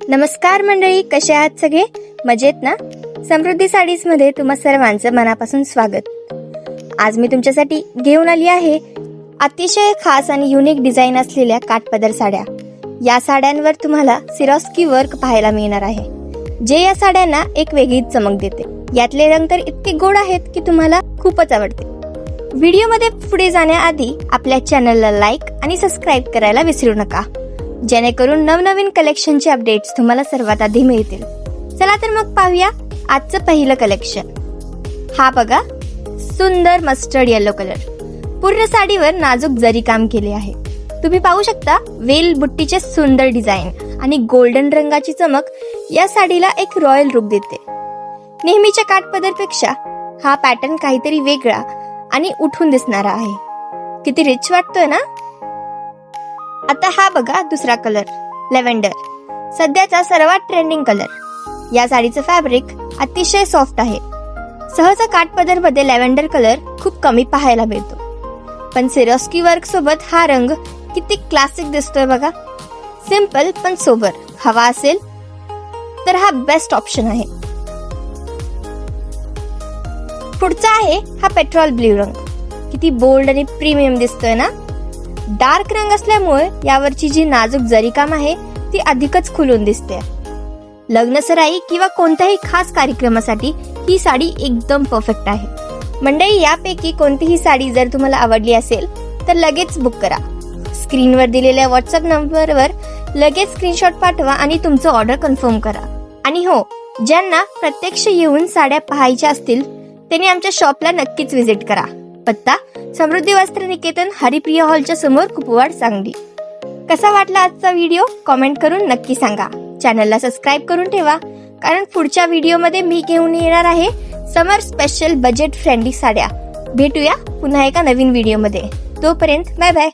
नमस्कार मंडळी, कसे आहात सगळे? मजेत ना? समृद्धी साडीज मध्ये तुम्हा सर्वांचं मनापासून स्वागत. आज मी तुमच्यासाठी घेऊन आली आहे अतिशय खास आणि युनिक डिझाईन असलेल्या काठपदर साड्या. या साड्यांवर तुम्हाला सिरोस्की वर्क पाहायला मिळणार आहे, जे या साड्यांना एक वेगळीच चमक देते. यातले रंग तर इतके गोड आहेत की तुम्हाला खूपच आवडते. व्हिडिओमध्ये पुढे जाण्याआधी आपल्या चॅनलला लाईक आणि सबस्क्राईब करायला विसरू नका, जेणेकरून नवनवीन कलेक्शनचे अपडेट्स तुम्हाला सर्वात आधी मिळतील. चला तर मग पाहूया आजचं पहिलं कलेक्शन. हा बघा, सुंदर मस्टर्ड येलो कलर. पूर्ण साडीवर नाजूक जरी काम केले आहे. तुम्ही पाहू शकता वेल बुट्टीचे सुंदर डिझाईन आणि गोल्डन रंगाची चमक या साडीला एक रॉयल लुक देते. नेहमीच्या काठपदरपेक्षा हा पॅटर्न काहीतरी वेगळा आणि उठून दिसणारा आहे. किती रिच वाटतोय ना? आता हा बघा दुसरा कलर, लॅव्हेंडर. सध्याचा सर्वात ट्रेंडिंग कलर. या साडीचं फॅब्रिक अतिशय सॉफ्ट आहे. सहसा काठपदर मध्ये लॅव्हेंडर कलर खूप कमी पाहायला मिळतो, पण सिरोस्की वर्क सोबत हा रंग किती क्लासिक दिसतोय बघा. सिंपल पण सोबर हवा असेल तर हा बेस्ट ऑप्शन आहे. पुढचा आहे हा पेट्रोल ब्ल्यू रंग. किती बोल्ड आणि प्रीमियम दिसतोय ना? डार्क रंग असल्यामुळे यावरची जी नाजूक जरी काम आहे ती अधिकच खुलून दिसते. लग्न सराई किंवा कोणत्याही खास कार्यक्रमासाठी ही साडी एकदम परफेक्ट आहे. मंडळी, यापैकी कोणतीही साडी जर तुम्हाला आवडली असेल तर लगेच बुक करा. स्क्रीनवर दिलेल्या व्हॉट्सअप नंबरवर लगेच स्क्रीनशॉट पाठवा आणि तुमचं ऑर्डर कन्फर्म करा. आणि हो, ज्यांना प्रत्यक्ष येऊन साड्या पाहायच्या असतील त्यांनी आमच्या शॉपला नक्कीच व्हिजिट करा. पत्ता समृद्धी वस्त्र निकेतन, हरिप्रिया हॉलच्या समोर, कुपवाड, सांगली. कसा वाटला आजचा व्हिडिओ कमेंट करून नक्की सांगा. चॅनलला सबस्क्राईब करून ठेवा, कारण पुढच्या व्हिडिओमध्ये मी घेऊन येणार आहे समर स्पेशल बजेट फ्रेंडली साड्या. भेटूया पुन्हा एका नवीन व्हिडिओमध्ये. तोपर्यंत बाय बाय.